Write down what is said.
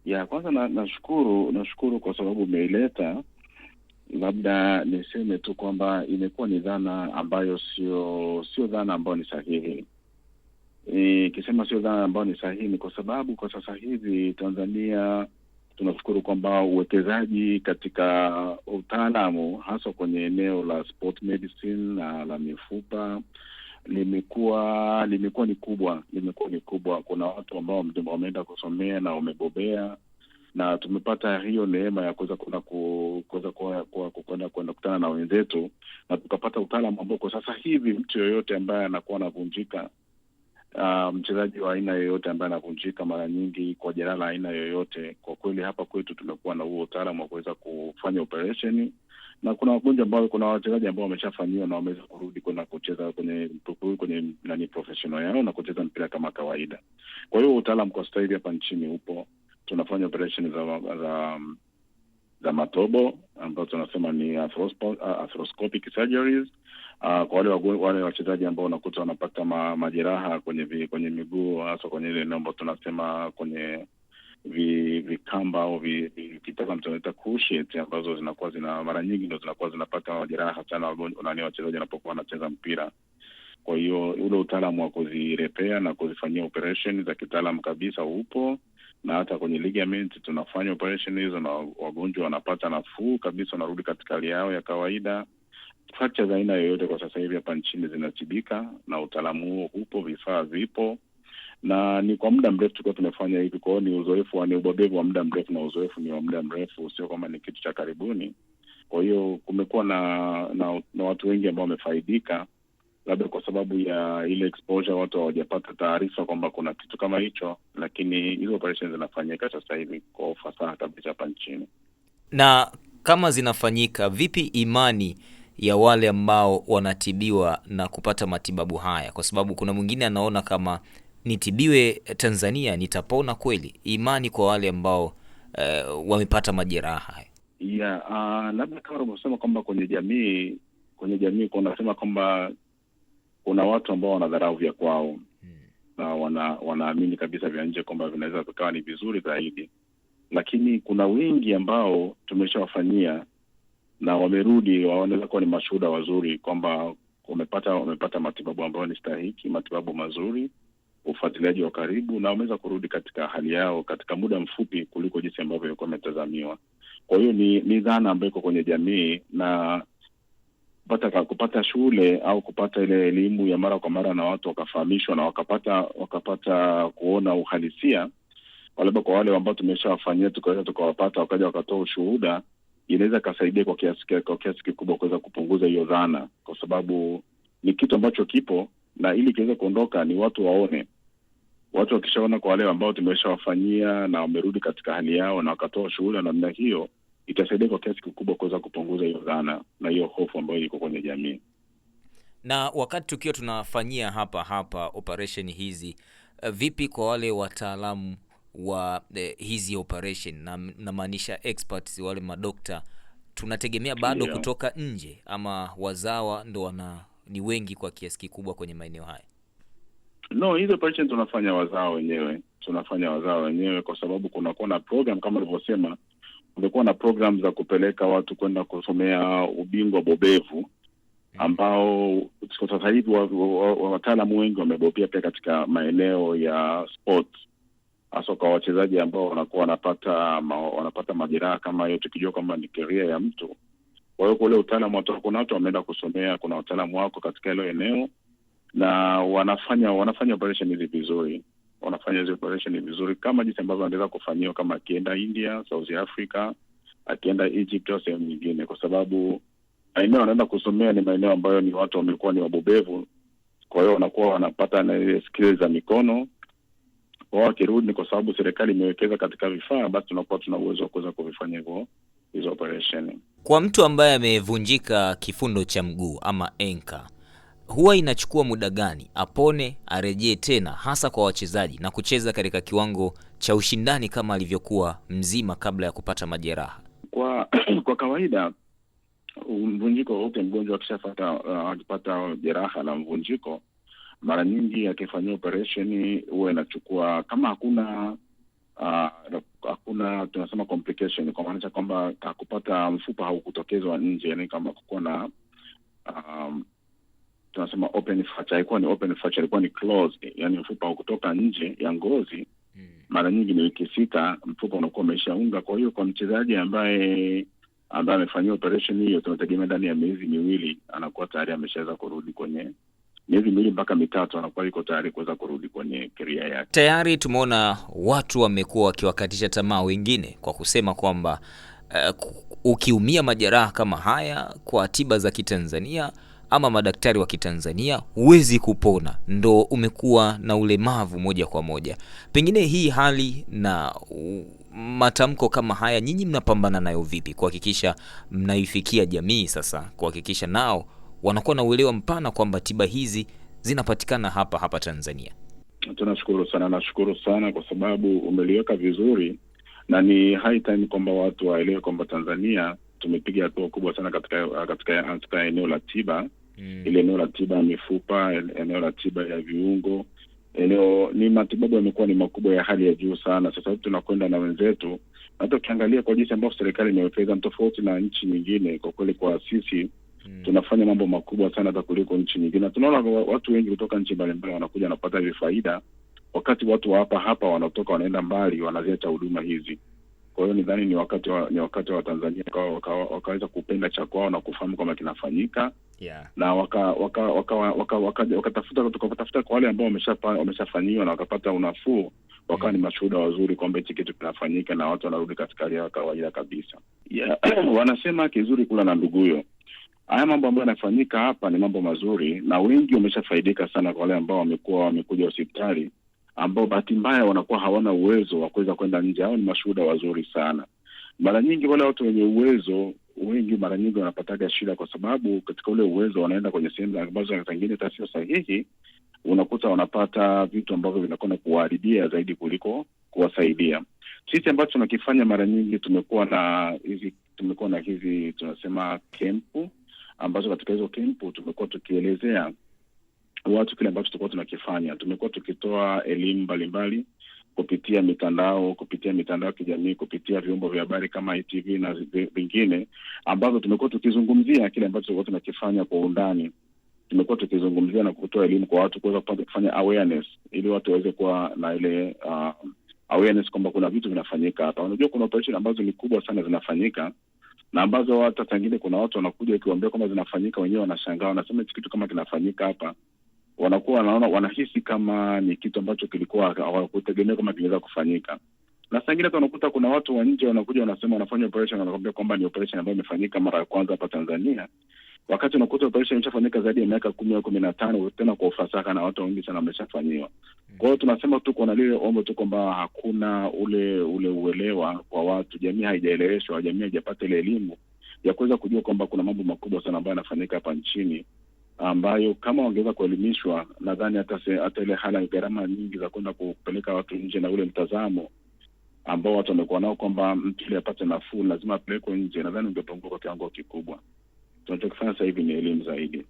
Ya kwanza nashukuru kwa sababu umeileta. Labda niseme tu kwamba imekuwa ni dhana ambayo sio dhana ambayo ni sahihi. Kisema sio dhana ambayo ni sahihi ni kwa sababu kwa sasa hivi Tanzania tunashukuru kwamba uwekezaji katika utaalamu hasa kwenye eneo la sport medicine na la mifupa limekuwa ni kubwa. Kuna watu ambao wameenda kusomea na wamebobea, na tumepata hiyo neema ya kuweza kwenda kukutana na wenzetu na tukapata utaalamu ambao kwa sasa hivi mtu yoyote ambaye anakuwa anavunjika, mchezaji wa aina yoyote ambaye anavunjika mara nyingi kwa jeraha la aina yoyote, kwa kweli hapa kwetu tumekuwa na huo utaalamu wa kuweza kufanya operation, na kuna wachezaji ambao wameshafanyiwa na wameweza kurudi kwenda kucheza kwenye nani professional yao na kucheza mpira kama kawaida. Kwa hiyo utaalamu kwa sasa hivi hapa nchini upo. Tunafanya operation za matobo ambazo tunasema ni arthroscopic surgeries. Kwa wale wachezaji ambao wanakuta wanapata majeraha kwenye miguu, hasa kwenye ile namba tunasema kwenye vikamba au kitaka mtunaita cruciate, ambazo mara nyingi ndio zinakuwa zinapata majeraha sana wachezaji wanapokuwa wanacheza mpira. Kwa hiyo ule utaalamu wa kuzirepair na kuzifanyia operation za kitaalamu kabisa upo, na hata kwenye ligament tunafanya operation hizo na wagonjwa wanapata nafuu kabisa, wanarudi katika hali yao ya kawaida. Fracture za aina yoyote kwa sasa hivi hapa nchini zinatibika na utaalamu huo upo, vifaa vipo, na ni kwa muda mrefu tulikuwa tumefanya hivi. Kwa hiyo ni ubobevu wa muda mrefu, na uzoefu ni wa muda mrefu, sio kama ni kitu cha karibuni. Kwa hiyo kumekuwa na watu wengi ambao wamefaidika, labda kwa sababu ya ile exposure watu hawajapata taarifa kwamba kuna kitu kama hicho, lakini hizo operations zinafanyika sasa hivi kwa ufasaha kabisa hapa nchini. Na kama zinafanyika, vipi imani ya wale ambao wanatibiwa na kupata matibabu haya? Kwa sababu kuna mwingine anaona kama nitibiwe Tanzania nitapona kweli. Imani kwa wale ambao wamepata majeraha haya. Labda kama unasema kwamba kwenye jamii kunasema kwamba kuna watu ambao wanadharau vya kwao na wanaamini kabisa vya nje kwamba vinaweza vikawa ni vizuri zaidi, lakini kuna wengi ambao tumeshawafanyia na wamerudi, wanaweza kuwa ni mashuhuda wazuri kwamba wamepata matibabu ambayo ni stahiki, matibabu mazuri, ufuatiliaji wa karibu, na wameweza kurudi katika hali yao katika muda mfupi kuliko jinsi ambavyo ilikuwa imetazamiwa. Kwa hiyo ni dhana ambayo iko kwenye jamii, na kupata shule au kupata ile elimu ya mara kwa mara na watu wakafahamishwa na wakapata kuona uhalisia, labda kwa wale ambao tumeshawafanyia tukawapata wakaja wakatoa ushuhuda, inaweza kasaidia kwa kiasi kikubwa kuweza kupunguza hiyo dhana, kwa sababu ni kitu ambacho kipo, na ili kiweze kuondoka ni watu waone. Watu wakishaona kwa wale ambao tumeshawafanyia na wamerudi katika hali yao na wakatoa shuhuda namna hiyo, itasaidia kwa kiasi kikubwa kuweza kupunguza hiyo dhana na hiyo hofu ambayo iko kwenye jamii. Na wakati tukiwa tunafanyia hapa operation hizi, vipi kwa wale wataalamu wa hizi operation, na maanisha experts, wale madokta, tunategemea bado kutoka nje, ama wazawa ndo ni wengi kwa kiasi kikubwa kwenye maeneo haya? No, hizo operation tunafanya wazawa wenyewe kwa sababu kunakuwa na program kama nilivyosema. Kumekuwa na program za kupeleka watu kwenda kusomea ubingwa bobevu, ambao sasa hivi wataalamu wengi wamebobea pia katika maeneo ya sport, hasa kwa wachezaji ambao wanakuwa wanapata majeraha kama hiyo, tukijua kwamba ni career ya mtu. Kwa hiyo kule utaalamu kuna watu wameenda kusomea, kuna wataalamu wako katika hilo eneo, na wanafanya operation hizi vizuri. Wanafanya hizo operation vizuri kama jinsi ambavyo wanaweza kufanyiwa kama akienda India, South Africa, akienda Egypt au sehemu nyingine, kwa sababu maeneo wanaenda kusomea ni maeneo ambayo ni watu wamekuwa ni wabobevu. Kwa hiyo wanakuwa wanapata na ile skills za mikono. Wao wakirudi, kwa sababu serikali imewekeza katika vifaa, basi tunakuwa tuna uwezo wa kuweza kuvifanya hizo operation. Kwa mtu ambaye amevunjika kifundo cha mguu ama enka, huwa inachukua muda gani apone arejee tena, hasa kwa wachezaji, na kucheza katika kiwango cha ushindani kama alivyokuwa mzima kabla ya kupata majeraha? Kwa kawaida mvunjiko wote, mgonjwa akipata jeraha la mvunjiko, mara nyingi akifanyia operation huwa inachukua, kama hakuna hakuna tunasema complication, kwa maana kwamba kupata mfupa haukutokezwa nje, yani kama kuko na tunasema open fracture. Ilikuwa ni open fracture, ilikuwa ni closed, yani mfupa haukutoka nje ya ngozi. Mara nyingi ni wiki 6 mfupa unakuwa umeshaunga. Kwa hiyo kwa mchezaji ambaye amefanyia operation hiyo, tunategemea ndani ya miezi 2 anakuwa tayari ameshaweza kurudi kwenye miezi 2 mpaka 3, anakuwa yuko tayari kuweza kurudi kwenye career yake. Tayari tumeona watu wamekuwa wakiwakatisha tamaa wengine kwa kusema kwamba ukiumia majeraha kama haya kwa tiba za Kitanzania ama madaktari wa Kitanzania huwezi kupona, ndo umekuwa na ulemavu moja kwa moja. Pengine hii hali na matamko kama haya nyinyi mnapambana nayo vipi kuhakikisha mnaifikia jamii sasa, kuhakikisha nao wanakuwa na uelewa mpana kwamba tiba hizi zinapatikana hapa Tanzania? Nashukuru sana kwa sababu umeliweka vizuri, na ni high time kwamba watu waelewe kwamba Tanzania tumepiga hatua kubwa sana katika eneo la tiba. Ile eneo la tiba ya mifupa, eneo la tiba ya viungo, ni matibabu yamekuwa ni makubwa ya hali ya juu sana. Sasa tunakwenda na wenzetu, hata ukiangalia kwa jinsi ambavyo serikali imewekeza tofauti na nchi nyingine, kwa kweli kwa sisi tunafanya mambo makubwa sana hata kuliko nchi nyingine. Tunaona watu wengi kutoka nchi mbalimbali wanakuja na kupata faida, wakati watu wa hapa wanatoka wanaenda mbali wanazeta huduma hizi. Kwa hiyo nidhani ni wakati wa Tanzania wakaweza kupenda cha kwao na kufahamu kama kinafanyika. Na wakatafuta kwa wale ambao wameshafanyiwa na wakapata unafuu, wakawa ni mashuhuda wazuri kwamba hiki kitu kinafanyika na watu wanarudi katika hali ya kawaida kabisa. Wanasema kizuri kula na nduguyo. Haya mambo ambayo yanafanyika hapa ni mambo mazuri, na wengi wameshafaidika sana kwa wale ambao wamekuja hospitali, ambao bahati mbaya wanakuwa hawana uwezo wa kuweza kwenda nje. Hao ni mashuhuda wazuri sana. Mara nyingi wale watu wenye uwezo wengi mara nyingi wanapataga shida, kwa sababu katika ule uwezo wanaenda kwenye sehemu ambazo zingine sio sahihi. Unakuta wanapata vitu ambavyo vinakwenda kuwaharibia zaidi kuliko kuwasaidia. Sisi ambacho tunakifanya mara nyingi tumekuwa na hizi tunasema kempu, ambazo katika hizo kempu tumekuwa tukielezea watu kile ambacho tulikuwa tunakifanya. Tumekuwa tukitoa elimu mbalimbali kupitia mitandao ya kijamii, kupitia vyombo vya habari kama ITV na vingine, ambazo tumekuwa tukizungumzia kile ambacho tulikuwa tunakifanya kwa undani. Tumekuwa tukizungumzia na kutoa elimu kwa watu kuweza kufanya awareness, ili watu waweze kuwa na ile awareness kwamba kuna vitu vinafanyika hapa. Unajua kuna operation ambazo ni kubwa sana zinafanyika, na ambazo hata tangine kuna watu wanakuja ukiwaambia kama zinafanyika, wenyewe wanashangaa, wanasema hichi kitu kama kinafanyika hapa, wanakuwa wanahisi kama ni kitu ambacho kilikuwa hawakutegemea kama kinaweza kufanyika. Na sangine tunakuta kuna watu wa nje wanakuja wanasema wanafanya operation, wanakuambia kwamba ni operation ambayo imefanyika mara ya kwanza hapa Tanzania, wakati unakuta operation imeshafanyika zaidi ya miaka 10 au 15 tena kwa ufasaha, na watu wengi sana wameshafanyiwa. Kwa hiyo tunasema tuko na lile ombo tu kwamba hakuna ule uelewa kwa watu, jamii haijaeleweshwa, jamii haijapata ile elimu ya kuweza kujua kwamba kuna mambo makubwa sana ambayo yanafanyika hapa nchini, ambayo kama wangeweza kuelimishwa, nadhani hata ile hala gharama nyingi za kwenda kupeleka watu nje na ule mtazamo ambao watu wamekuwa nao kwamba mtu ile apate nafuu lazima apelekwe nje, nadhani ungepungua kwa kiwango kikubwa. Tunachokifanya sasa hivi ni elimu zaidi.